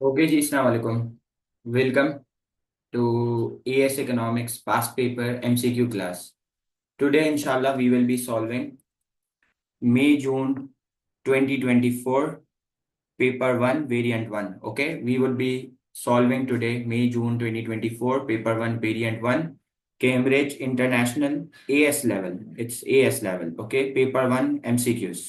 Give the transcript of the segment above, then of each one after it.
Okay जी, अस्सलाम वालेकुम। Welcome to AS Economics past paper MCQ class. Today, inshallah, we will be solving May-June 2024 paper 1 variant 1. Okay, we would be solving today May-June 2024 paper 1 variant 1 Cambridge International AS level. It's AS level. Okay, paper 1 MCQs.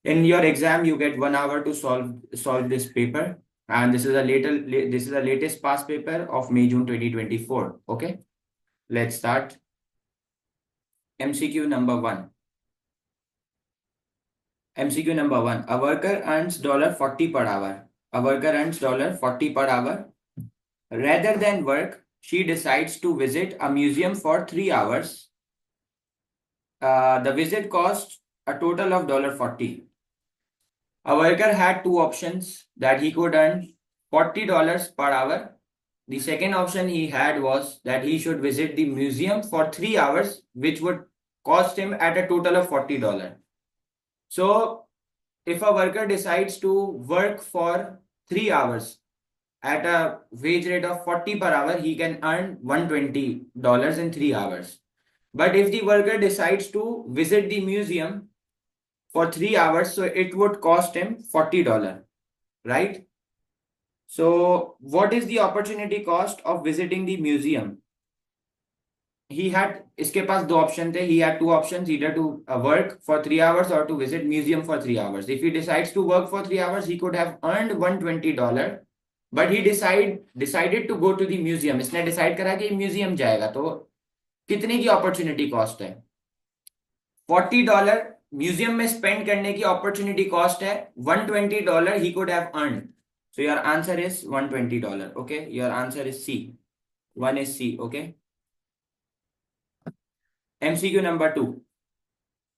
In your exam you get 1 hour to solve this paper, and this is the latest past paper of May June 2024. Okay, let's start. MCQ number 1. MCQ number 1. A worker earns $40 per hour. A worker earns $40 per hour. Rather than work, she decides to visit a museum for 3 hours. The visit costs a total of $40. A worker had two options that he could earn $40 per hour. The second option he had was that he should visit the museum for 3 hours, which would cost him at a total of $40. So, if a worker decides to work for 3 hours at a wage rate of 40 per hour, he can earn $120 in 3 hours. But if the worker decides to visit the museum for 3 hours, so it would cost him $40, right? So, what is the opportunity cost of visiting the museum? He had इसके पास दो option थे. He had two options, either to work for 3 hours or to visit museum for 3 hours. If he decides to work for 3 hours, he could have earned $120, but he decided to go to the museum. इसने decide करा कि museum जाएगा, तो कितने की opportunity cost है? $40 museum में spend करने की अपॉर्चुनिटी कॉस्ट है. $120 he could have earned. So your answer is $120. Okay, your answer is C. One is C. Okay. MCQ number 2.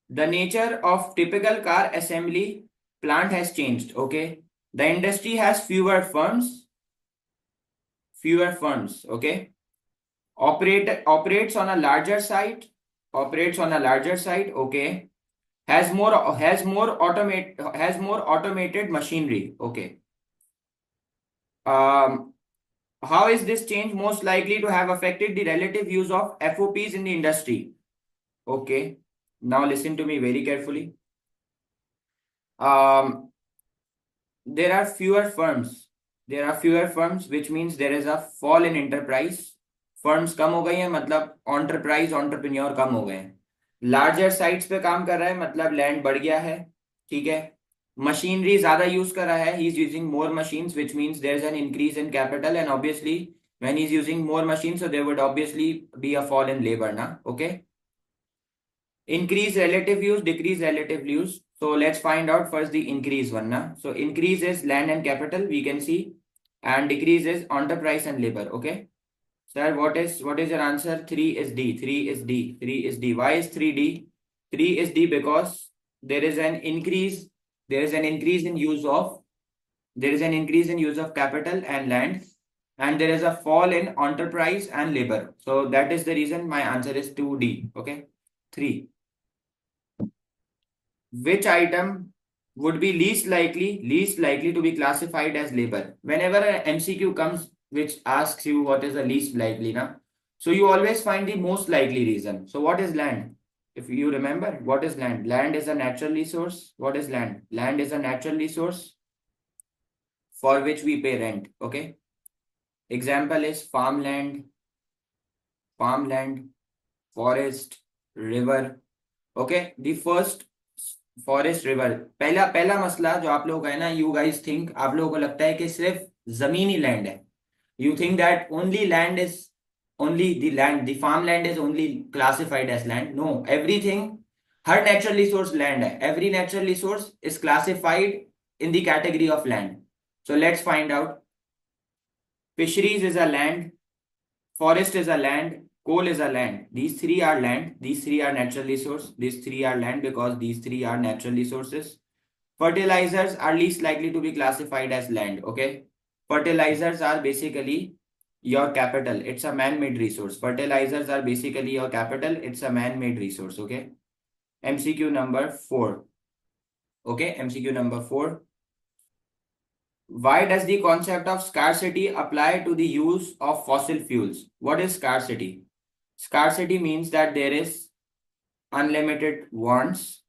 The nature of typical car assembly plant has changed. Okay. The industry has fewer firms. Okay. Operates on a larger site. Okay. Has more automated machinery. Okay. Um, how is this change most likely to have affected the relative use of FOPs in the industry? Okay. Now listen to me very carefully. Um, there are fewer firms. Which means there is a fall in enterprise. Firms कम हो गई हैं, मतलब entrepreneur कम हो गए हैं. Larger sites पे काम कर रहा है, मतलब लैंड बढ़ गया है. ठीक है. मशीनरी ज्यादा यूज कर रहा है. He is using more machines, which means there is an increase in capital, and obviously when he's using more machines, so there would obviously be a fall in labor na. Okay. Increase relative use, decrease relative use. So let's find out first the increase one. Na? So increase is land and capital, we can see, and decrease is enterprise and labor. Okay. Sir, what is your answer? 3 is D. 3 is D. 3 is D. Why is 3D? 3 is D because there is an increase. There is an increase in use of capital and land, and there is a fall in enterprise and labor. So that is the reason my answer is 2D. Okay. 3. Which item would be least likely to be classified as labor? Whenever an MCQ comes which asks you what is the least likely, na, so you always find the most likely reason. So what is land? If you remember, what is land? Land is a natural resource. What is land? Land is a natural resource for which we pay rent. Okay. Example is farmland, forest, river. Okay. The first, forest river. पहला मसला जो आप लोग है ना, you guys think, आप लोगों को लगता है कि सिर्फ जमीन ही लैंड है. You think that only the farm land is only classified as land. No, everything, हर नेचुरल रिसोर्स लैंड है. Every natural resource is classified in the category of land. So let's find out. Fisheries is a land, forest is a land, coal is a land. These three are land. These three are natural resource. These three are land because these three are natural resources. Fertilizers are least likely to be classified as land. Okay. Fertilizers are basically your capital. It's a man-made resource. Fertilizers are basically your capital. It's a man-made resource. Okay. MCQ number 4. Okay. MCQ number 4. Why does the concept of scarcity apply to the use of fossil fuels? What is scarcity? Scarcity means that there is unlimited wants.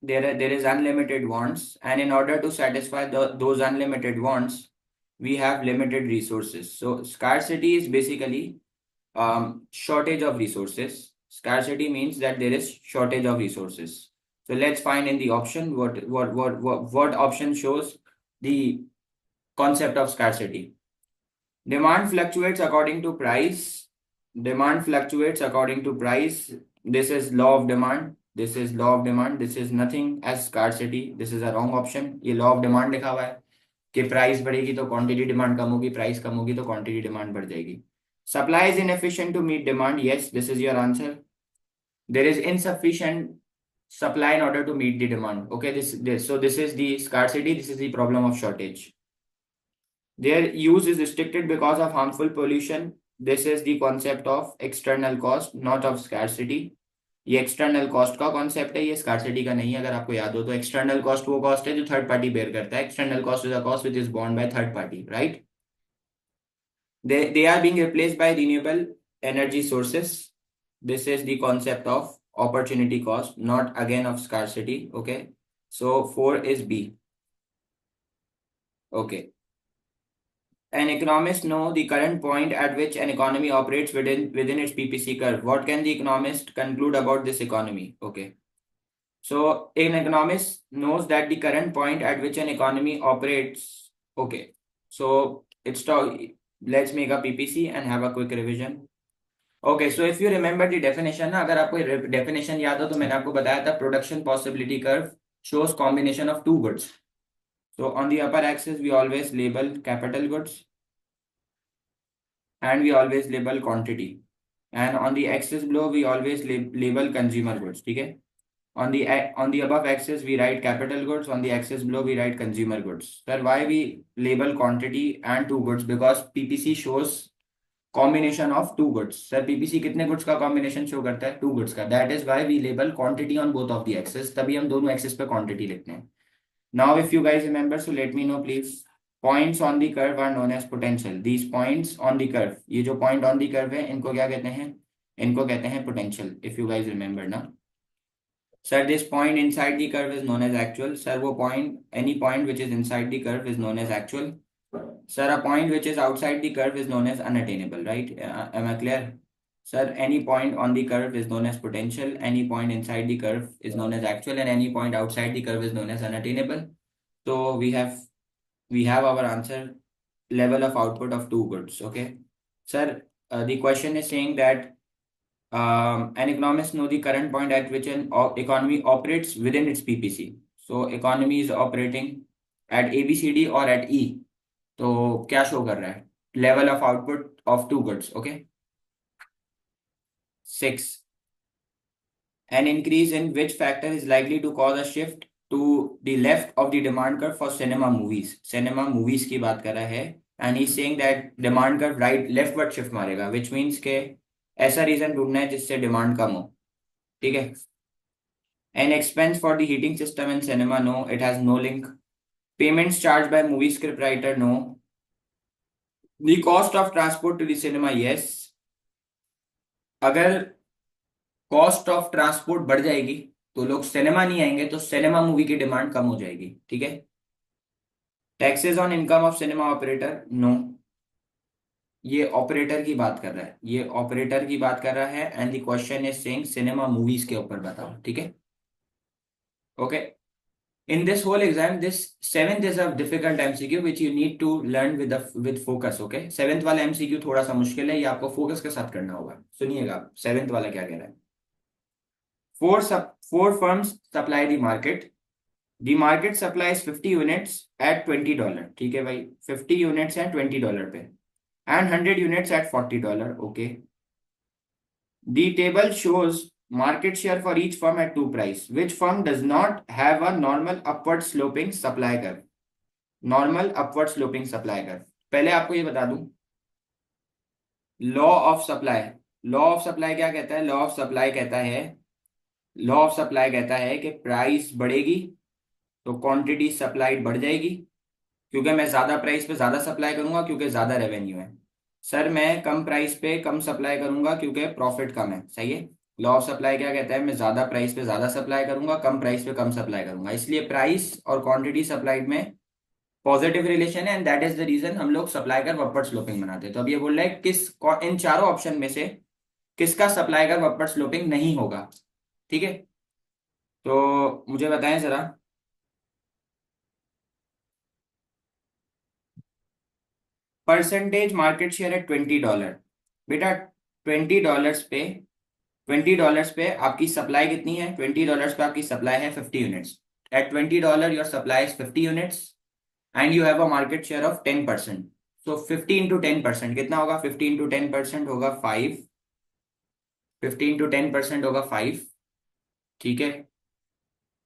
There is unlimited wants, and in order to satisfy those unlimited wants, we have limited resources. So scarcity is basically shortage of resources. Scarcity means that there is shortage of resources. So let's find in the option what option shows the concept of scarcity. Demand fluctuates according to price. Demand fluctuates according to price. This is law of demand. This is law of demand. This is nothing as scarcity. This is a wrong option. ये law of demand लिखा हुआ है कि price बढ़ेगी तो quantity demand कम होगी, price कम होगी तो क्वांटिटी डिमांड बढ़ जाएगी. Supply is inefficient to meet demand. Yes, this is your answer. There is insufficient supply in order to meet the demand. Okay, so this is the scarcity. This is the problem of shortage. Their use is restricted because of harmful pollution. This is the concept of external cost, not of scarcity. ये external cost का concept है, ये scarcity का नहीं है. अगर आपको याद हो तो एक्सटर्नल कॉस्ट वो कॉस्ट है जो थर्ड पार्टी बेयर करता है. External cost is a cost which is borne by third party, right. They are being replaced by renewable energy sources. This is the concept of opportunity cost, not again of scarcity. Okay, so 4 is B. Okay. An economist know the current point at which an economy operates within its PPC curve. What can the economist conclude about this economy? Okay. So an economist knows that the current point at which an economy operates. Okay. So let's make a PPC and have a quick revision. Okay, so if you remember the definition ना, अगर आपको definition याद हो तो मैंने आपको बताया था production possibility curve shows combination of two goods. So on the upper axis we always label capital goods and we always label quantity, and on the axis below we always label consumer goods. ठीक है. On the above axis we write capital goods, on the axis below we write consumer goods. Sir, why we label quantity and two goods? Because PPC shows combination of two goods. Sir, PPC कितने goods का combination show करता है? Two goods का. That is why we label quantity on both of the axes. तभी हम दोनों axis पे quantity लिखते हैं. Now if you guys remember, so let me know please. Points on the curve are known as potential. These points on the curve, ये जो point on the curve है इनको क्या कहते हैं? इनको कहते हैं potential. If you guys remember ना. Sir, this point inside the curve is known as actual. Sir, वो point, any point which is inside the curve is known as actual. Sir, a point which is outside the curve is known as unattainable, right? Am I clear? Sir, any point on the curve is known as potential. Any point inside the curve is known as actual, and any point outside the curve is known as unattainable. So we have our answer, level of output of two goods. Okay, sir. The question is saying that an economist know the current point at which an economy operates within its PPC. So economy is operating at ABCD or at E. तो क्या show कर रहा है? Level of output of two goods. Okay. 6. An increase in which factor is likely to cause a shift to the left of the demand curve for cinema movies. Cinema movies की बात कर रहा है, and he's saying that demand curve right leftward shift मारेगा, which means के ऐसा reason ढूंढना है जिससे डिमांड कम हो. ठीक है. An expense for the heating system in cinema, no, it has no link. Payments charged by movie script writer, no. The cost of transport to the cinema, yes. अगर कॉस्ट ऑफ ट्रांसपोर्ट बढ़ जाएगी तो लोग cinema नहीं आएंगे, तो cinema movie की demand कम हो जाएगी. ठीक है. Taxes on income of cinema operator, no. ये ऑपरेटर की बात कर रहा है, ये ऑपरेटर की बात कर रहा है, and the question is saying cinema movies के ऊपर बताओ. ठीक है. Okay. In this whole exam, this seventh is a difficult MCQ which you need to learn with focus. Okay, seventh वाला MCQ थोड़ा सा मुश्किल है, ये आपको फोकस के साथ करना होगा. सुनिएगा सेवेंथ वाला क्या कह रहा है. Four firms supply the market. The market supplies 50 units at $20. ठीक है भाई, 50 units है $20 पे, and 100 units at $40. Okay. The table shows market share for each firm at two price. Which firm does not have a normal upward sloping supply curve? Normal upward sloping supply curve. पहले आपको ये बता दूं, law of supply. Law of supply क्या कहता है? Law of supply कहता है कि प्राइस बढ़ेगी तो क्वांटिटी सप्लाइड बढ़ जाएगी, क्योंकि मैं ज्यादा प्राइस पे ज्यादा सप्लाई करूंगा क्योंकि ज्यादा रेवेन्यू है। सर मैं कम प्राइस पे कम सप्लाई करूंगा क्योंकि प्रॉफिट कम है, सही है। लॉ ऑफ सप्लाई क्या कहता है, मैं ज्यादा प्राइस पे ज्यादा सप्लाई करूंगा, कम प्राइस पे कम सप्लाई करूंगा, इसलिए प्राइस और क्वांटिटी सप्लाइड में पॉजिटिव रिलेशन है, and that is the reason हम लोग सप्लाई कर्व अपवर्ड स्लोपिंग बनाते हैं। तो अब ये बोल रहा है इन चारों ऑप्शन में से किसका सप्लाई कर्व अपवर्ड स्लोपिंग नहीं होगा, ठीक है। तो मुझे बताएं जरा, परसेंटेज मार्केट शेयर है $20। बेटा $20 पे, $20 पे आपकी सप्लाई कितनी है, $20 पे आपकी सप्लाई है 50 units. At $20 your supply is 50 units and you have a market share of 10%। So 50 into 10% कितना होगा, 50 into 10% होगा 5, 50 into 10% होगा 5, ठीक है।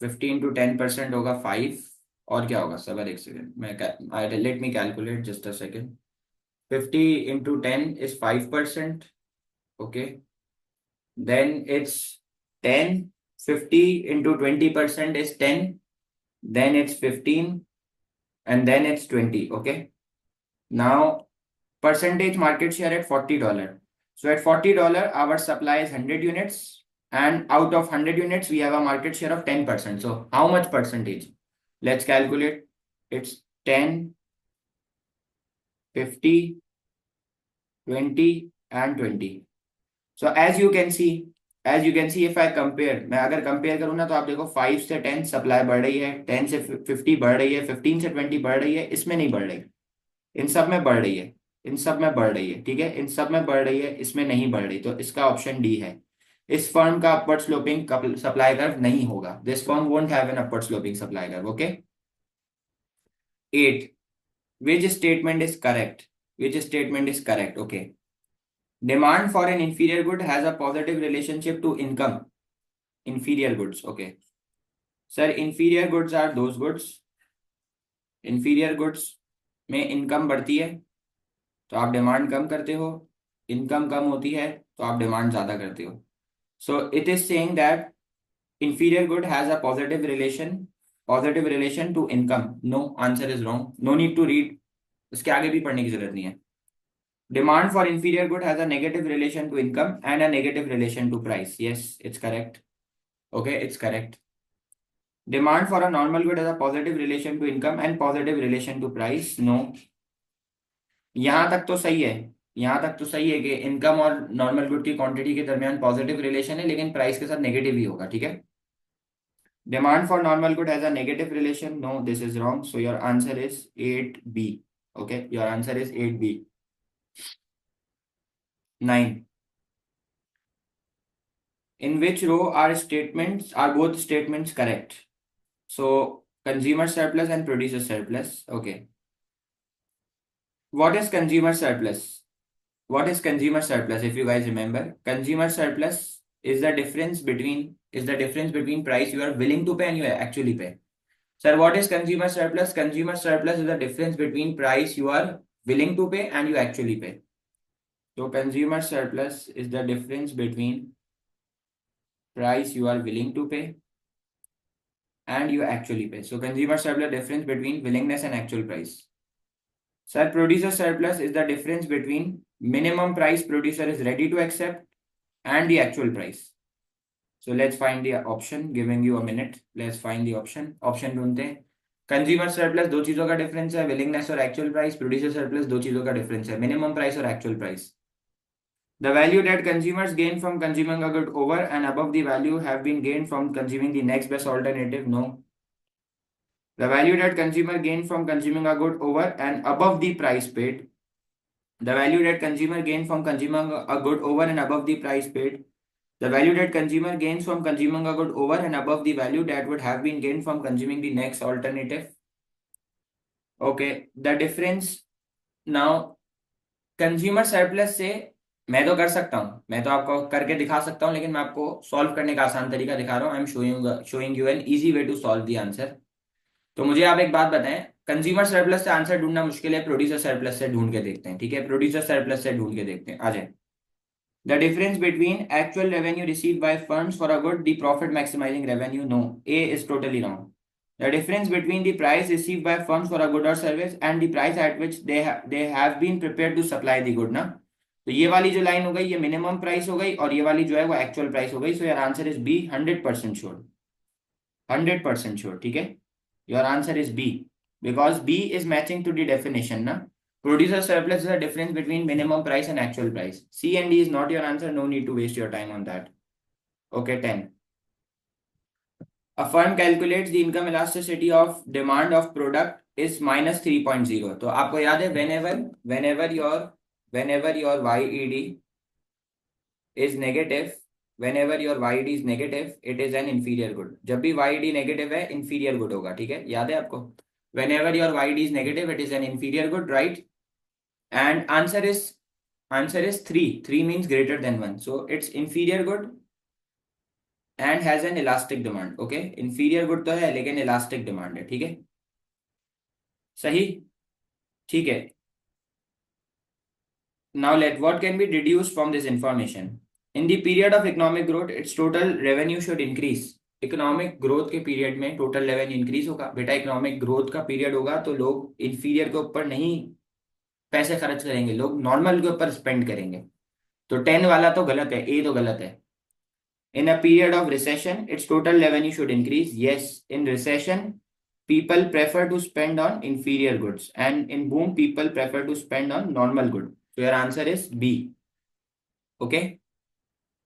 50 into 10% होगा 5, और क्या होगा सर, एक सेकेंड मैं let me calculate just a second. 50 into 10 is 5%, okay, then it's 10, 50 into 20% is 10, then it's 15, and then it's 20, okay. Now percentage market share at $40. So at $40 our supply is 100 units, and out of 100 units we have a market share of 10%. So how much percentage? Let's calculate. It's 10, 50, 20 and 20. So as you can see if I compare, मैं अगर compare करूँ ना, तो आप देखो 5 से 10 supply बढ़ रही है, 10 से 50 बढ़ रही है, 15 से 20 बढ़ रही है, इसमें नहीं बढ़ रही, इन सब में बढ़ रही है, इन सब में बढ़ रही है, ठीक है, इन सब में बढ़ रही है, इसमें नहीं बढ़ रही। तो इसका ऑप्शन डी है। इस फर्म का अपवर्ड स्लोपिंग सप्लाई कर्व नहीं होगा, this firm won't have an upward sloping supply curve, okay. 8, which statement is correct, which statement is correct, okay. Demand for an inferior good has a positive relationship to income. Inferior goods, okay. Sir, inferior goods are those goods. Inferior goods में income बढ़ती है तो आप demand कम करते हो, income कम होती है तो आप डिमांड ज्यादा करते हो। So it is saying that inferior good has a positive relation to income. No, answer is wrong. No need to read. उसके आगे भी पढ़ने की जरूरत नहीं है। Demand for inferior good has a negative relation to income and a negative relation to price. Yes, it's correct. Okay, it's correct. Demand for a normal good has a positive relation to income and positive relation to price. No. यहां तक तो सही है, यहां तक तो सही है कि इनकम और नॉर्मल गुड की क्वांटिटी के दरमियान पॉजिटिव रिलेशन है, लेकिन प्राइस के साथ नेगेटिव ही होगा, ठीक है। Demand for normal good has a negative relation. No, this is wrong, so your answer is 8B। Okay, your answer is 8B। 9, in which row are both statements correct? So consumer surplus and producer surplus, okay. What is consumer surplus? What is consumer surplus? If you guys remember, consumer surplus is the difference between price you are willing to pay and you actually pay. Sir, what is consumer surplus? Consumer surplus is the difference between price you are willing to pay and you actually pay. So consumer surplus is the difference between price you are willing to pay and you actually pay. So consumer surplus difference between willingness and actual price. Sir, producer surplus is the difference between minimum price producer is ready to accept and the actual price. So let's find the option, giving you a minute. Let's find the option. Option ढूंढते हैं। Consumer surplus दो चीजों का difference है, willingness और actual price. Producer surplus दो चीजों का डिफरेंस है, मिनिमम प्राइस और actual price. The value that consumers gain from consuming a good over and above the value have been gained from consuming the next best alternative. No. The value that consumer gain from consuming a good over and above the price paid. The value that consumer gain from consuming a good over and above the price paid. The value that consumer gains from consuming a good over and above the value that would have been gained from consuming the next alternative. Okay, the difference now, consumer surplus से मैं तो कर सकता हूँ, मैं तो आपको करके दिखा सकता हूँ, लेकिन मैं आपको सॉल्व करने का आसान तरीका दिखा रहा हूँ। I am showing you an easy way to solve the answer. तो मुझे आप एक बात बताएं, कंज्यूमर सरप्लस से आंसर ढूंढना मुश्किल है, प्रोड्यूसर सरप्लस से ढूंढ के देखते हैं, ठीक है। प्रोड्यूसर सरप्लस से ढूंढ के देखते हैं, आ जाए। The difference between actual revenue received by firms for a good, the profit maximizing revenue. No, A is totally wrong. The difference between the price received by firms for a good or service and the price at which they have been prepared to supply the good ना. तो ये वाली जो line हो गई ये minimum price हो गई और ये वाली जो है वो एक्चुअल प्राइस हो गई. So your answer is B. 100% sure. 100% sure. ठीक है. Your answer is B because B is matching to the definition ना. Producer surplus is a difference between minimum price and actual price. C and D is not your answer. No need to waste your time on that. Okay, 10. A firm calculates the income elasticity of demand of product is minus 3.0. तो आपको याद है whenever your YED is negative, whenever your YED is negative, it is an inferior good. जब भी YED negative है inferior good होगा. ठीक है, याद है आपको. Whenever your YED is negative, it is an inferior good, right? And answer is 3. 3 means greater than 1. So it's inferior good and has an elastic demand. Okay, inferior good तो है लेकिन elastic demand है. ठीक है, सही. ठीक है. Now what can be deduced from this information? In the period of economic growth, its total revenue should increase. Economic growth के पीरियड में टोटल रेवेन्यू इंक्रीज होगा. बेटा इकोनॉमिक ग्रोथ का पीरियड होगा तो लोग इंफीरियर के ऊपर नहीं पैसे खर्च करेंगे, लोग नॉर्मल के ऊपर स्पेंड करेंगे. तो 10 वाला तो गलत है, ए तो गलत है. In a period of recession, its total revenue should increase. Yes, in recession, people prefer to spend on inferior goods, and in boom, people prefer to spend on normal good. So your answer is B. Okay.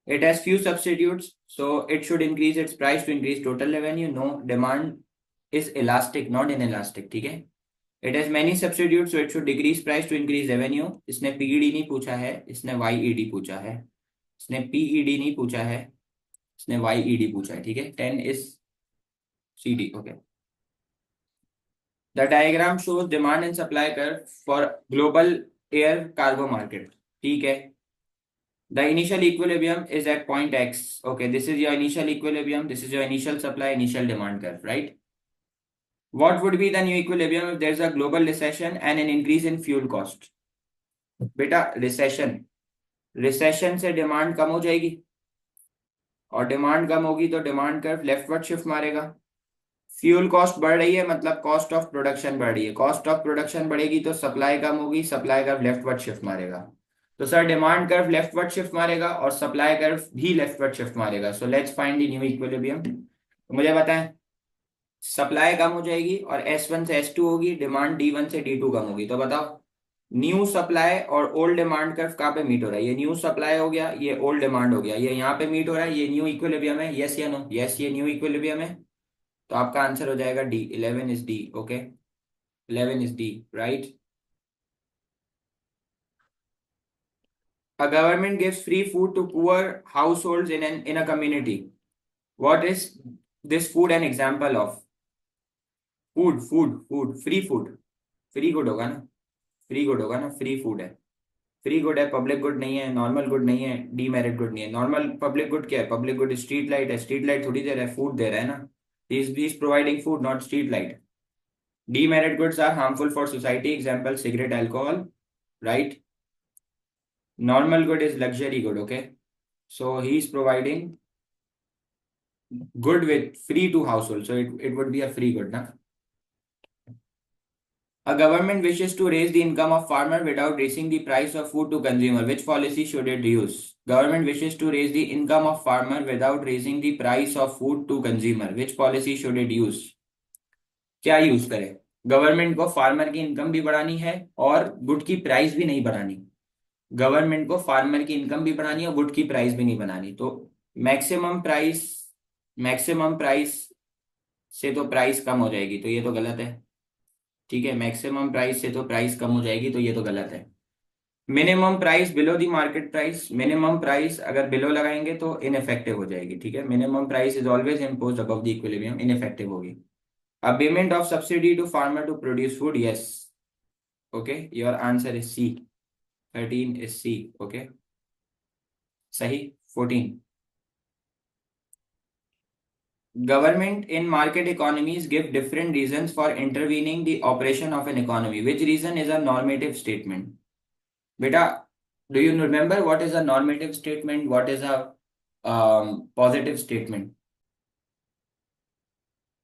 It has few substitutes, so it should increase its price to increase total revenue. No, demand is elastic, not inelastic. ठीक है. It has many substitutes, so it should decrease price to increase revenue. इसने PED नहीं पूछा है, इसने YED पूछा है. इसने PED नहीं पूछा है, इसने YED पूछा है. ठीक है. 10 is CD. Okay. The diagram shows demand and supply curve for global air cargo market. ठीक है. The initial equilibrium is at point X. Okay, this is your initial equilibrium. This is your initial supply, initial demand curve, right? What would be the new equilibrium if there's a global recession and an increase in fuel cost? बेटा recession से demand कम हो जाएगी और demand कम होगी तो demand curve leftward shift मारेगा. Fuel cost बढ़ रही है मतलब कॉस्ट ऑफ प्रोडक्शन बढ़ रही है. कॉस्ट ऑफ प्रोडक्शन बढ़ेगी तो सप्लाई कम होगी, सप्लाई कर्व लेफ्टवर्ड शिफ्ट मारेगा. तो sir demand curve leftward shift मारेगा और सप्लाई कर्व भी लेफ्टवर्ड शिफ्ट मारेगा. सो let's find the new equilibrium. मुझे बताएं. सप्लाई कम हो जाएगी और S1 से S2 होगी, डिमांड D1 से D2 कम होगी. तो बताओ न्यू सप्लाई और ओल्ड डिमांड कर्व कहाँ पे मीट हो रहा है? ये न्यू सप्लाई हो गया, ये ओल्ड डिमांड हो गया, ये यहाँ पे मीट हो रहा है, ये न्यू इक्विलिब्रियम है. यस या नो? यस, ये न्यू इक्विलिब्रियम है. तो आपका आंसर हो जाएगा D. 11 is D. Okay, 11 is D, right. A government gives free food to poor households in a community. What is this food an example of? Food free food. Free good होगा ना, free good होगा ना, free food है. Free good है, public good नहीं है, normal good नहीं है, डीमेरिट गुड नहीं है. नॉर्मल पब्लिक गुड क्या है? पब्लिक गुड स्ट्रीट लाइट है. स्ट्रीट लाइट थोड़ी दे रहा है, फूड दे रहा है ना. He is providing food, not street light. Demerit goods are harmful for society. Example, cigarette, alcohol, right? Normal good is luxury good, okay? So he is providing good with free to household. So it would be a free good, na? A government wishes to raise the income of farmer without raising the price of food to consumer. Which policy should it use? Government wishes to raise the income of farmer without raising the price of food to consumer. Which policy should it use? क्या use करे? Government को farmer की income भी बढ़ानी है और good की price भी नहीं बढ़ानी. गवर्नमेंट को फार्मर की इनकम भी बढ़ानी है और गुड की प्राइस भी नहीं बढ़ानी. तो मैक्सिमम प्राइस से तो प्राइस कम हो जाएगी तो ये तो गलत है. ठीक है, मैक्सिमम प्राइस से तो प्राइस कम हो जाएगी तो ये तो गलत है. Minimum price below the market price. Minimum price अगर बिलो लगाएंगे तो इनइफेक्टिव हो जाएगी. ठीक है, minimum price is always imposed above the equilibrium, ineffective होगी. A payment of subsidy to farmer to produce food. Yes. Okay. Your answer is C. 13 is C. Okay. Sahi. 14. Government in market economies give different reasons for intervening the operation of an economy. Which reason is a normative statement? Beta, do you remember what is a normative statement? What is a positive statement?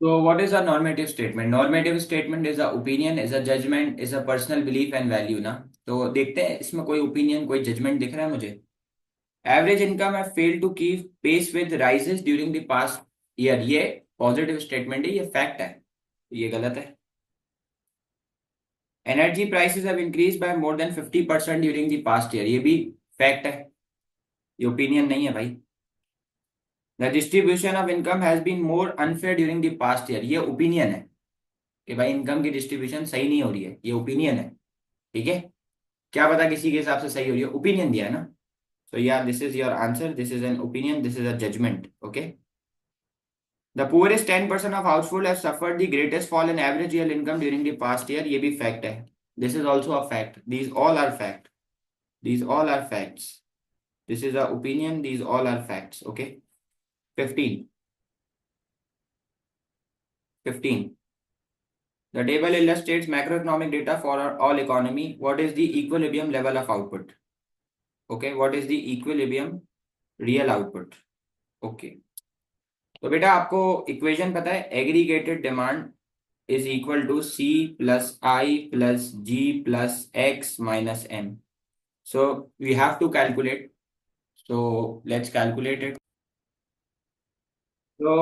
So what is a normative statement? Normative statement is a opinion, is a judgment, is a personal belief and value ना. तो देखते हैं इसमें कोई opinion, कोई judgment दिख रहा है मुझे. Average income have failed to keep pace with rises during the past year. ये positive statement है, ये fact है. ये गलत है. Energy prices have increased by more than 50% during the past year. ये भी fact है. ये opinion नहीं है भाई. The distribution of income has been more unfair during the past year. ये opinion है कि भाई इनकम की डिस्ट्रीब्यूशन सही नहीं हो रही है. ये ओपिनियन है. ठीक है. क्या पता किसी के हिसाब से सही हो रही है. ओपिनियन दिया है ना. सो या this is your answer. This is an opinion. This is a judgement. Okay. The poorest 10% of household have suffered the greatest fall in average real income during the past year. ये भी fact है. This is also a fact. These all are fact. These all are facts. This is a opinion. These all are facts. Okay. 15. 15. The table illustrates macroeconomic data for all economy. What is the equilibrium level of output? Okay, what is the equilibrium real output? Okay. तो बेटा आपको equation पता है. Aggregated demand is equal to C plus I plus G plus X minus M. So we have to calculate. So let's calculate it. So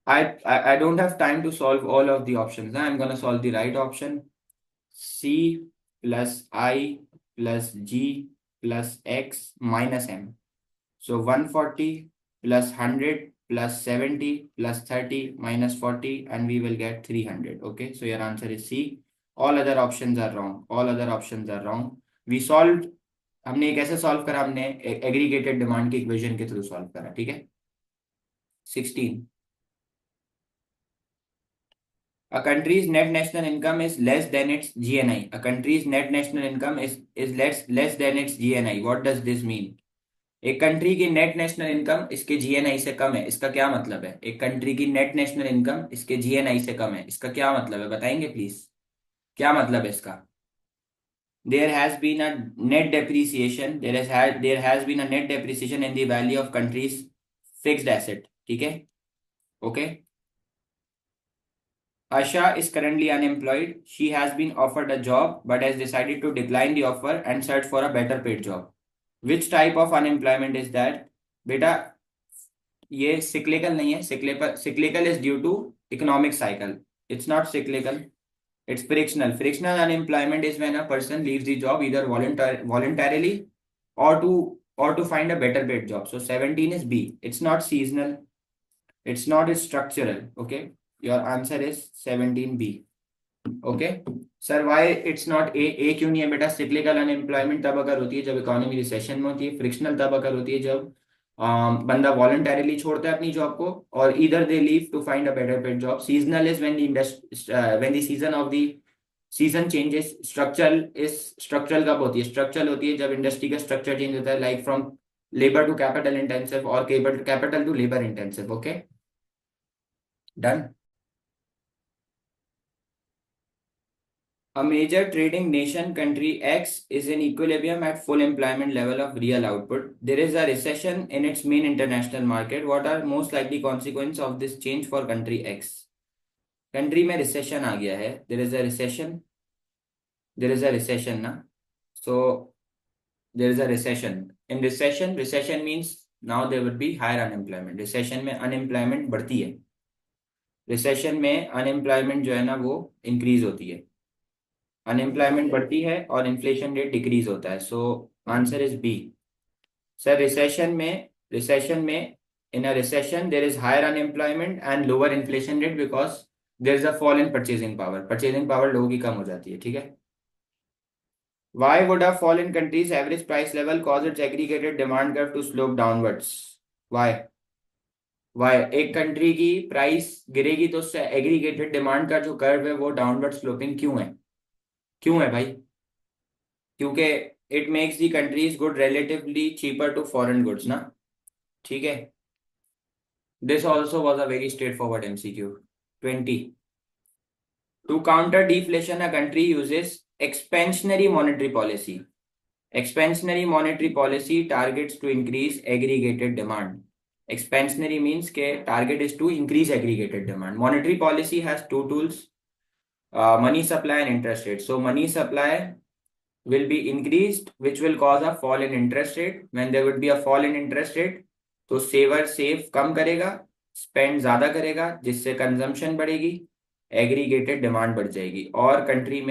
I don't have time to solve all of the options. I'm gonna solve the right option. C plus I plus G plus X minus M. So 140 plus 100 plus 70 plus 30 minus 40 and we will get 300. Okay, so your answer is C. All other options are wrong. All other options are wrong. We solved. हमने कैसे solve करा? हमने aggregated demand की equation के through solve करा. ठीक है. 16. A country's net national income is less than its GNI. A country's net national income is less than its GNI. What does this mean? एक कंट्री की net national income इसके GNI से कम है. इसका क्या मतलब है? एक कंट्री की नेट नेशनल इनकम इसके जीएनआई से कम है. इसका क्या मतलब है? बताएंगे प्लीज. क्या मतलब है इसका? There has been a net depreciation. There has been a net depreciation in the value of country's fixed asset. ठीक है. Okay. Asha is currently unemployed. She has been offered a job but has decided to decline the offer and search for a better paid job. Which type of unemployment is that? बेटा ये cyclical नहीं है. Cyclical is due to economic cycle. It's not cyclical. It's frictional. Frictional unemployment is when a person leaves the job either voluntarily or to find a better paid job. So 17 is B. It's not seasonal. It's not structural. Okay. Your answer is 17B. Okay sir. Why it's not A? A क्यों नहीं है बेटा? Cyclical unemployment तब अगर होती है जब economy recession में होती है. फ्रिक्शनल तब अगर होती है जब बंदा वॉलंटरीली छोड़ता है अपनी जॉब को और इधर they leave to find a better paid job. Seasonal is when the season of the season changes. Structural कब होती है? स्ट्रक्चरल होती है जब इंडस्ट्री का स्ट्रक्चर चेंज होता है. Like from labour to capital intensive और capital to labour intensive. Okay done. A major trading nation, country X, is in equilibrium at full employment level of real output. There is a recession in its main international market. What are most likely consequences of this change for country X? Country में recession आ गया है. There is a recession. There is a recession ना. So there is a recession. In recession means now there would be higher unemployment. Recession में unemployment बढ़ती है. Recession में unemployment जो है ना वो increase होती है. अनएम्प्लॉयमेंट बढ़ती है और इन्फ्लेशन रेट डिक्रीज होता है. So answer is B. Sir recession में in a recession there is higher unemployment and lower inflation rate because there is a fall in purchasing power. Purchasing power लोगों की कम हो जाती है. ठीक है. Why would a fall in country's average price level cause its aggregated demand curve to slope downwards? Why? एक country की price गिरेगी तो उससे एग्रीगेटेड डिमांड का जो कर्व है वो डाउनवर्ड स्लोपिंग क्यों है? क्यों है भाई? क्योंकि it makes the countries good relatively cheaper to foreign goods ना. ठीक है. This also was a very straightforward MCQ. 20. To counter deflation a country uses expansionary monetary policy. Expansionary monetary policy targets to increase aggregated demand. Expansionary means के target is to increase aggregated demand. Monetary policy has two tools, money supply and interest rate. So money supply will be increased, which will cause a fall in interest rate. When there would be a fall in interest rate, तो saver save कम करेगा, spend ज्यादा करेगा, जिससे consumption बढ़ेगी, aggregated demand बढ़ जाएगी, और country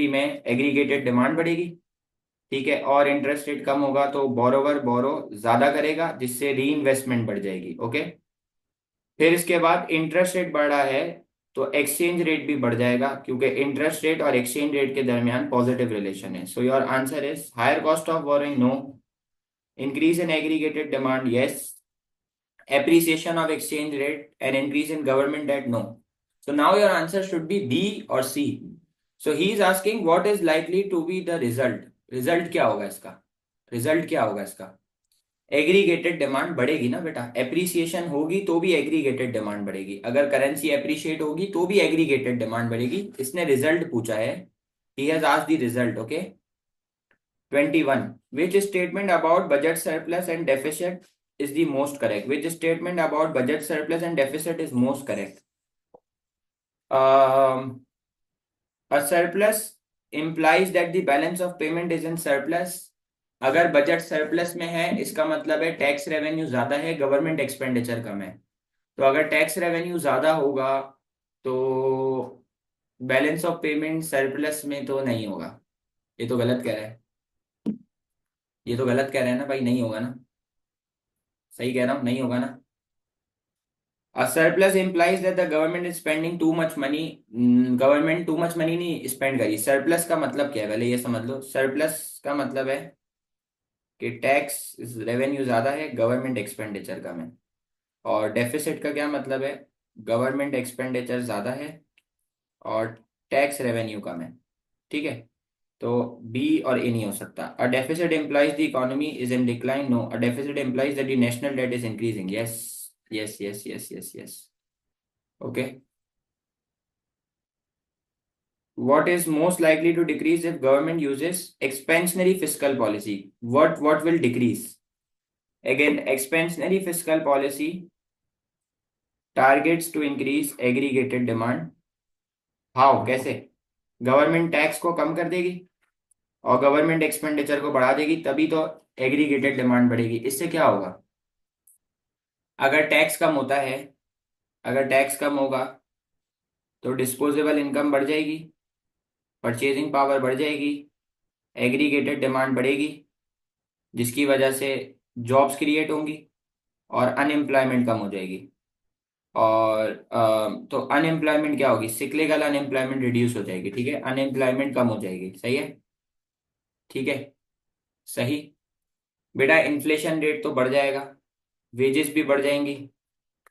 में एग्रीगेटेड डिमांड बढ़ेगी, ठीक है, और इंटरेस्ट रेट कम होगा तो बोरोवर बोरो ज्यादा करेगा, जिससे री इन्वेस्टमेंट बढ़ जाएगी। ओके, फिर इसके बाद इंटरेस्ट रेट बढ़ रहा है तो एक्सचेंज रेट भी बढ़ जाएगा, क्योंकि इंटरेस्ट रेट और एक्सचेंज रेट के दरमियान पॉजिटिव रिलेशन है। So your answer is higher cost of borrowing, no. Increase in aggregated demand, yes. appreciation of exchange rate and increase in government debt, no. So now your answer should be B or C. So he is asking what is likely to be the result. Result क्या होगा इसका? Result क्या होगा इसका? Aggregated demand बढ़ेगी ना बेटा, appreciation होगी तो भी एग्रीगेटेड डिमांड बढ़ेगी, अगर करेंसी एप्रिशिएट होगी तो भी एग्रीगेटेड डिमांड बढ़ेगी। इसने रिजल्ट पूछा है, he has asked the result. Okay, 21, which statement about budget surplus and deficit is the most correct? Which statement about budget surplus and deficit is most correct? A surplus implies that the balance of payment is in surplus. अगर budget surplus में है इसका मतलब है tax revenue ज्यादा है, government expenditure कम है। तो अगर टैक्स रेवेन्यू ज्यादा होगा तो बैलेंस ऑफ पेमेंट सरप्लस में तो नहीं होगा। ये तो गलत कह रहा है, ये तो गलत कह रहा है ना भाई, नहीं होगा ना? सही कह रहा हूँ, नहीं होगा ना? A surplus implies that the government is spending too much money. Government too much money नहीं स्पेंड करी। सरप्लस का मतलब क्या है, पहले ये समझ लो। सरप्लस का मतलब है कि टैक्स रेवेन्यू ज्यादा है, गवर्नमेंट एक्सपेंडिचर कम है। और डेफिसिट का क्या मतलब है, गवर्नमेंट एक्सपेंडिचर ज्यादा है और टैक्स रेवेन्यू कम है, ठीक है। तो बी और ए नहीं हो सकता। अ deficit implies the economy is in decline, no. A deficit implies that the national debt is increasing, yes. Yes, yes, yes, yes, yes. Okay. What is most likely to decrease if government uses expansionary fiscal policy? What will decrease? Again, expansionary fiscal policy targets to increase aggregated demand. How? कैसे? Government tax को कम कर देगी और government expenditure को बढ़ा देगी, तभी तो एग्रीगेटेड डिमांड बढ़ेगी। इससे क्या होगा? अगर टैक्स कम होता है, अगर टैक्स कम होगा तो डिस्पोजेबल इनकम बढ़ जाएगी, परचेजिंग पावर बढ़ जाएगी, एग्रीगेटेड डिमांड बढ़ेगी, जिसकी वजह से जॉब्स क्रिएट होंगी और अनएम्प्लॉयमेंट कम हो जाएगी। और तो अनएम्प्लॉयमेंट क्या होगी, सिक्लिकल अनएम्प्लॉयमेंट रिड्यूस हो जाएगी, ठीक है, अनएम्प्लॉयमेंट कम हो जाएगी। सही है, ठीक है, सही। बेटा इन्फ्लेशन रेट तो बढ़ जाएगा, वेजेस भी बढ़ जाएंगी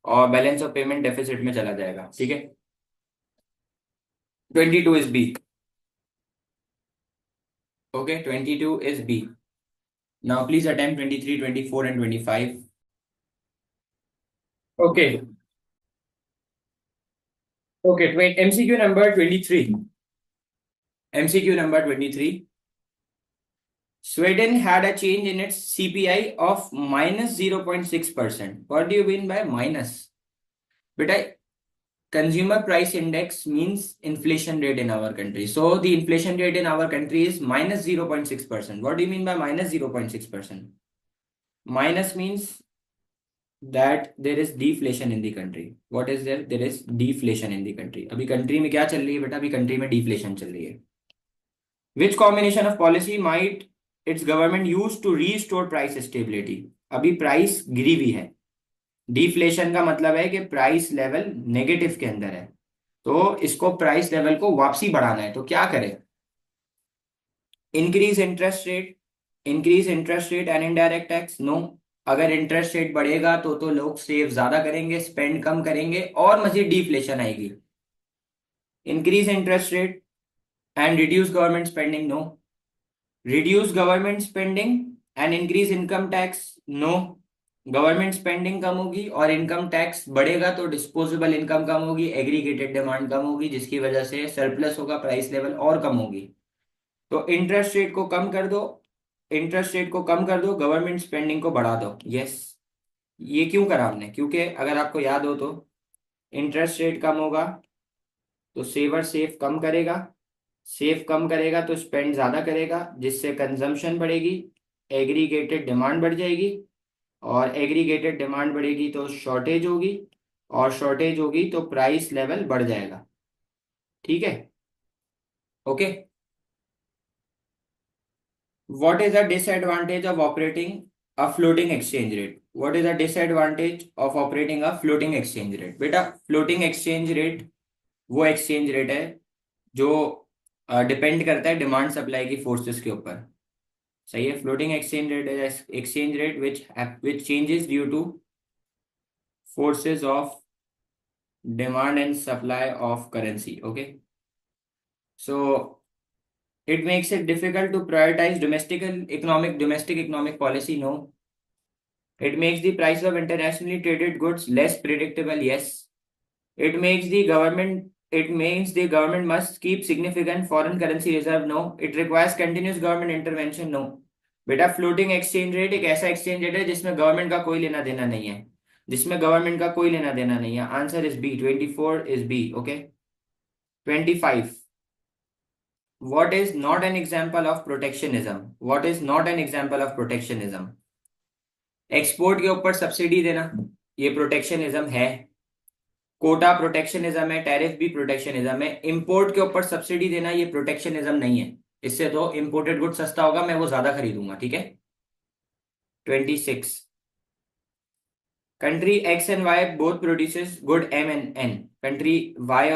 और बैलेंस ऑफ पेमेंट डेफिसिट में चला जाएगा, ठीक है। 22 is B. Okay, 22 is B. Now please attempt 23, 24 and 25। Okay, okay, MCQ number 23। MCQ number 23। Sweden had a change in its CPI of minus 0.6%. What do you mean by minus? Beta, consumer price index means inflation rate in our country. So the inflation rate in our country is minus 0.6%. What do you mean by minus 0.6%? Minus means that there is deflation in the country. What is there? There is deflation in the country. अभी country में क्या चल रही है बेटा? अभी country में deflation चल रही है। Which combination of policy might its government use to restore price stability? अभी प्राइस गिरी हुई है, डिफ्लेशन का मतलब है कि प्राइस लेवल नेगेटिव के अंदर है, तो इसको प्राइस लेवल को वापसी बढ़ाना है, तो क्या करें? Increase interest rate, increase interest rate and indirect tax, no. अगर इंटरेस्ट रेट बढ़ेगा तो लोग सेव ज्यादा करेंगे, स्पेंड कम करेंगे और मजीद डिफ्लेशन आएगी। Increase interest rate and reduce government spending, no. Reduce government spending and increase income tax, no. Government spending कम होगी और इनकम टैक्स बढ़ेगा तो डिस्पोजेबल इनकम कम होगी, एग्रीगेटेड डिमांड कम होगी, जिसकी वजह से सरप्लस होगा, प्राइस लेवल और कम होगी। तो इंटरेस्ट रेट को कम कर दो, इंटरेस्ट रेट को कम कर दो, गवर्नमेंट स्पेंडिंग को बढ़ा दो, यस। ये क्यों करा हमने? क्योंकि अगर आपको याद हो तो इंटरेस्ट रेट कम होगा तो सेवर सेव कम करेगा, सेव कम करेगा तो स्पेंड ज़्यादा करेगा, जिससे कंजम्पशन बढ़ेगी, एग्रीगेटेड डिमांड बढ़ जाएगी, और एग्रीगेटेड डिमांड बढ़ेगी तो शॉर्टेज होगी, और शॉर्टेज होगी तो प्राइस लेवल बढ़ जाएगा। ठीक है, okay. What is the disadvantage of operating a floating exchange rate? What is the disadvantage of operating a floating exchange rate? बेटा floating exchange rate वो exchange rate है जो डिपेंड करता है डिमांड सप्लाई की फोर्सेस के ऊपर। सही है, floating exchange rate is exchange rate which changes due to forces of demand and supply of currency. Okay, so it makes it difficult to prioritize domestic economic policy. No. It makes the price of internationally traded goods less predictable. Yes. It means the government must keep significant foreign currency reserve. No. It requires continuous government intervention. No. बेटा floating exchange rate एक ऐसा exchange rate है जिसमें government का कोई लेना देना नहीं है, जिसमें गवर्नमेंट का कोई लेना देना नहीं है। Answer is B, 24 is B. Okay, 25। What is not an example of protectionism? What is not an example of protectionism? Export के ऊपर सब्सिडी देना, ये प्रोटेक्शनिज्म है। कोटा प्रोटेक्शनिज्म है, टैरिफ भी प्रोटेक्शनिज्म है। इंपोर्ट के ऊपर सब्सिडी देना ये प्रोटेक्शनिज्म नहीं है। इससे तो इंपोर्टेड गुड सस्ता होगा, मैं वो ज्यादा खरीदूंगा। ठीक है, 26। Country X and Y both produces good M and N. Country Y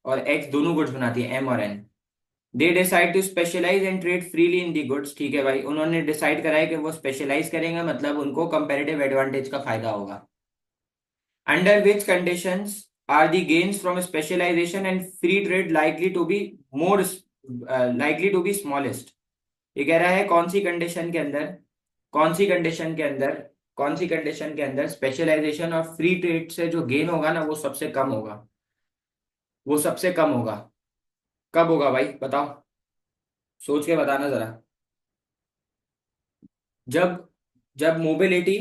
और एक्स दोनों गुड्स बनाती है, एम और N. They decide to specialise and trade freely in the goods. ठीक है भाई, उन्होंने डिसाइड करा है कि वो स्पेशलाइज करेंगे, मतलब उनको कंपेरेटिव एडवांटेज का फायदा होगा। Under which conditions are the gains from specialisation and free trade likely to be more likely to be smallest. ये कह रहा है कौन सी कंडीशन के अंदर, कौन सी कंडीशन के अंदर, कौन सी कंडीशन के अंदर स्पेशलाइजेशन और फ्री ट्रेड से जो गेन होगा ना वो सबसे कम होगा, वो सबसे कम होगा। कब होगा भाई बताओ, सोच के बताना जरा। जब जब मोबिलिटी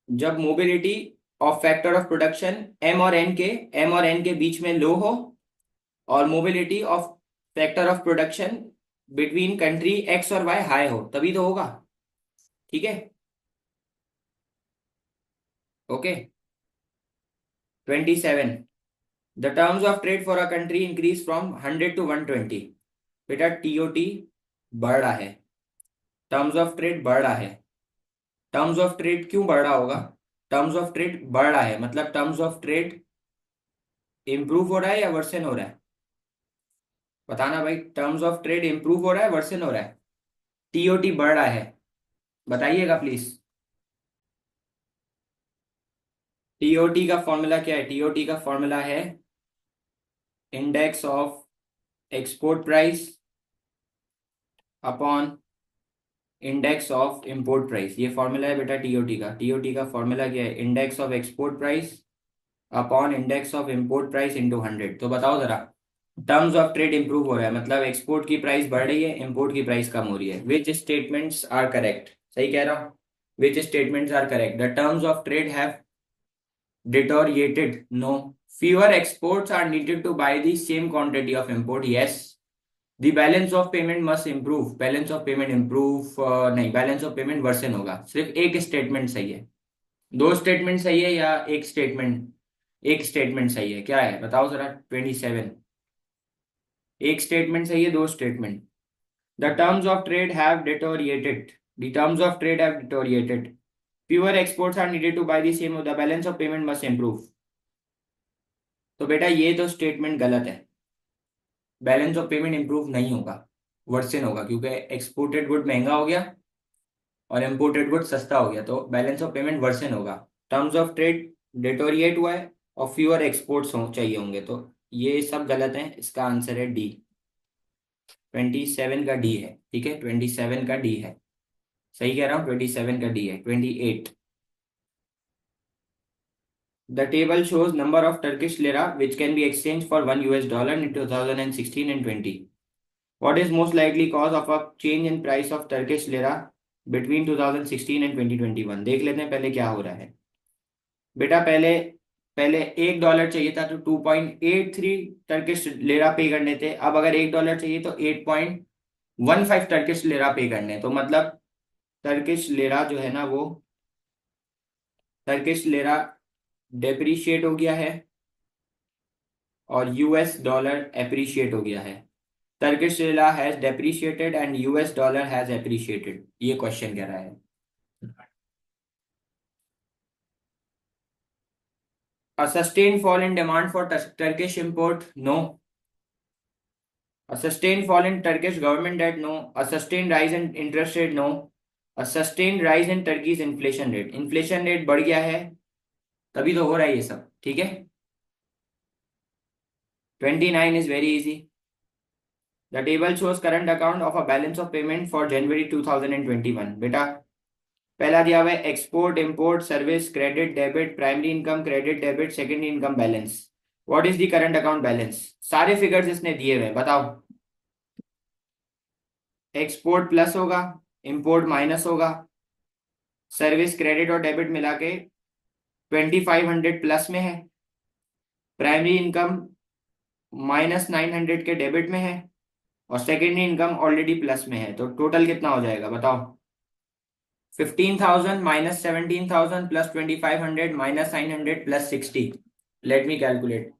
जब mobility of factor of production M और एन के बीच में लो हो, और mobility of factor of production between country X और वाई हाई हो, तभी तो होगा। ठीक है, okay. 27। The terms of trade for a country increase from 100 to 120। बेटा टीओटी बढ़ रहा है, टर्म्स ऑफ ट्रेड बढ़ रहा है। टर्म्स ऑफ ट्रेड क्यों बढ़ रहा होगा? टर्म्स ऑफ ट्रेड बढ़ रहा है मतलब टर्म्स ऑफ ट्रेड इंप्रूव हो रहा है या वर्सन हो रहा है? बताना भाई, टर्म्स ऑफ ट्रेड इंप्रूव हो रहा है वर्सन हो रहा है? टीओटी बढ़ रहा है, बताइएगा प्लीज। टीओटी का फॉर्मूला क्या है? टीओटी का फॉर्मूला है index of export price upon index of import price. ये फॉर्मूला है बेटा टीओटी का। टीओटी का फॉर्मूला क्या है? Index of export price upon index of import price into 100। तो बताओ जरा, टर्म्स ऑफ ट्रेड इंप्रूव हो रहा है मतलब एक्सपोर्ट की प्राइस बढ़ रही है, इंपोर्ट की प्राइस कम हो रही है। Which statements are correct? सही कह रहा हूं? Which statements are correct? The terms of trade have deteriorated? No. Fewer exports are needed to buy the same quantity of import. Yes. The balance of payment must improve. Balance of payment improve नहीं, balance of payment worsen होगा। सिर्फ एक statement सही है, दो statement सही है या एक स्टेटमेंट? एक स्टेटमेंट सही है, क्या है बताओ जरा। 27। एक स्टेटमेंट सही है, दो statement. The terms of trade have deteriorated. The terms of trade have deteriorated. Fewer exports are needed to buy the same. The balance of payment must improve. तो बेटा ये तो स्टेटमेंट गलत है। बैलेंस ऑफ पेमेंट इंप्रूव नहीं होगा, version होगा, क्योंकि एक्सपोर्टेड गुड महंगा हो गया और इंपोर्टेड गुड सस्ता हो गया, तो बैलेंस ऑफ पेमेंट वर्सन होगा। टर्म्स ऑफ ट्रेड डिटोरिएट हुआ है और फ्यूअर एक्सपोर्ट्स चाहिए होंगे, तो ये सब गलत है। इसका आंसर है डी, 27 का डी है। ठीक है, 27 का डी है, सही कह रहा हूँ, 27 का डी है। 28। The table shows number of Turkish lira which can be exchanged for $1 in 2016 and 20. What is most likely cause of a change in price of Turkish lira between 2016 and 2021। देख लेते हैं पहले क्या हो रहा है। बेटा पहले पहले $1 चाहिए था तो 2.83 टर्किश लेरा पे करने थे। अब अगर $1 चाहिए तो 8.15 टर्किश लेरा पे करने। तो मतलब टर्किश लेरा जो है ना वो टर्किश लेरा डेप्रीशिएट हो गया है और यूएस डॉलर एप्रिशिएट हो गया है। टर्किश लेरा has depreciated and US dollar has appreciated, ये क्वेश्चन कह रहा है। A sustained fall in demand for Turkish import? No. A sustained fall in Turkish government debt? No. A sustained rise in interest rate? No. A sustained rise in Turkey's inflation rate? Inflation rate बढ़ गया है तभी तो हो रहा है ये सब, ठीक है। 29 is very easy. The table shows current account of a balance of payment for January 2021. बेटा पहला दिया हुआ है export import service credit debit primary income credit debit secondary income balance. What is the current account balance? सारे figures इसने दिए हुए हैं, बताओ। एक्सपोर्ट प्लस होगा, इंपोर्ट माइनस होगा, सर्विस क्रेडिट और डेबिट मिला के 2500 प्लस में है, प्राइमरी इनकम -900 के डेबिट में है और सेकेंडरी इनकम ऑलरेडी प्लस में है। तो टोटल कितना हो जाएगा बताओ? 15,000 minus 17,000 plus 2500 minus 900 plus 60। Let me calculate.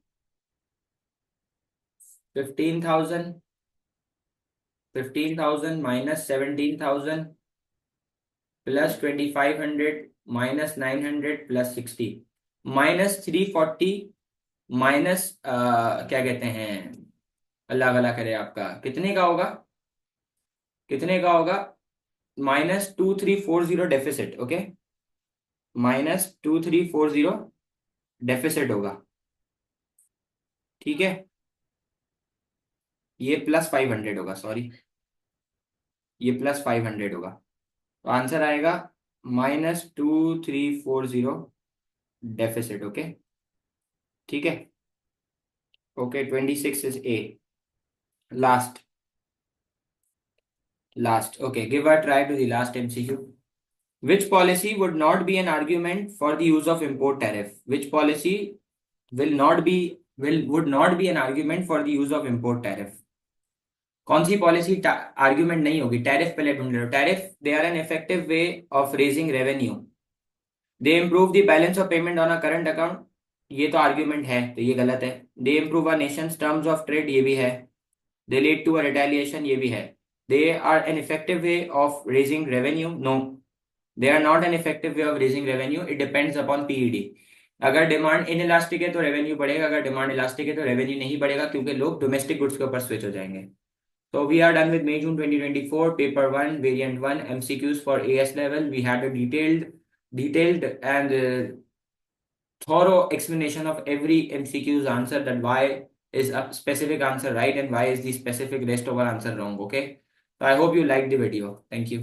15,000 minus 17,000 plus 2500 minus 900 plus 60 -340 minus क्या कहते हैं, अल्लाह भला करे आपका, कितने का होगा? कितने का होगा? -2340 डेफिसिट। ओके, -2340 डेफिसिट होगा, ठीक है। ये +500 होगा, सॉरी, ये +500 होगा। तो आंसर आएगा -2340 डेफिसिट। ओके, ठीक है। Okay, 26 is a. Last okay, give a try to the last MCQ. Which policy would not be an argument for the use of import tariff? Which policy would not be an argument for the use of import tariff? कौन सी policy argument नहीं होगी? Tariff पहले ढूंढ लो। Tariff, they are an effective way of raising revenue, they improve the balance of payment on a current account, ये तो argument है, तो ये गलत है। They improve a nation's terms of trade, ये भी है। They lead to a retaliation, ये भी है। They are an effective way of raising revenue? No, they are not an effective way of raising revenue. It depends upon PED. अगर demand in elastic है तो revenue बढ़ेगा, अगर demand elastic है तो रेवेन्यू नहीं बढ़ेगा, क्योंकि लोग डोमेस्टिक गुड्स के ऊपर स्विच हो जाएंगे। So we are done with May June 2024 paper 1 variant 1 MCQs for AS level. We had a detailed and thorough explanation of every MCQ's answer, that why is a specific answer right and why is the specific rest of our answer wrong. Okay, so I hope you liked the video. Thank you.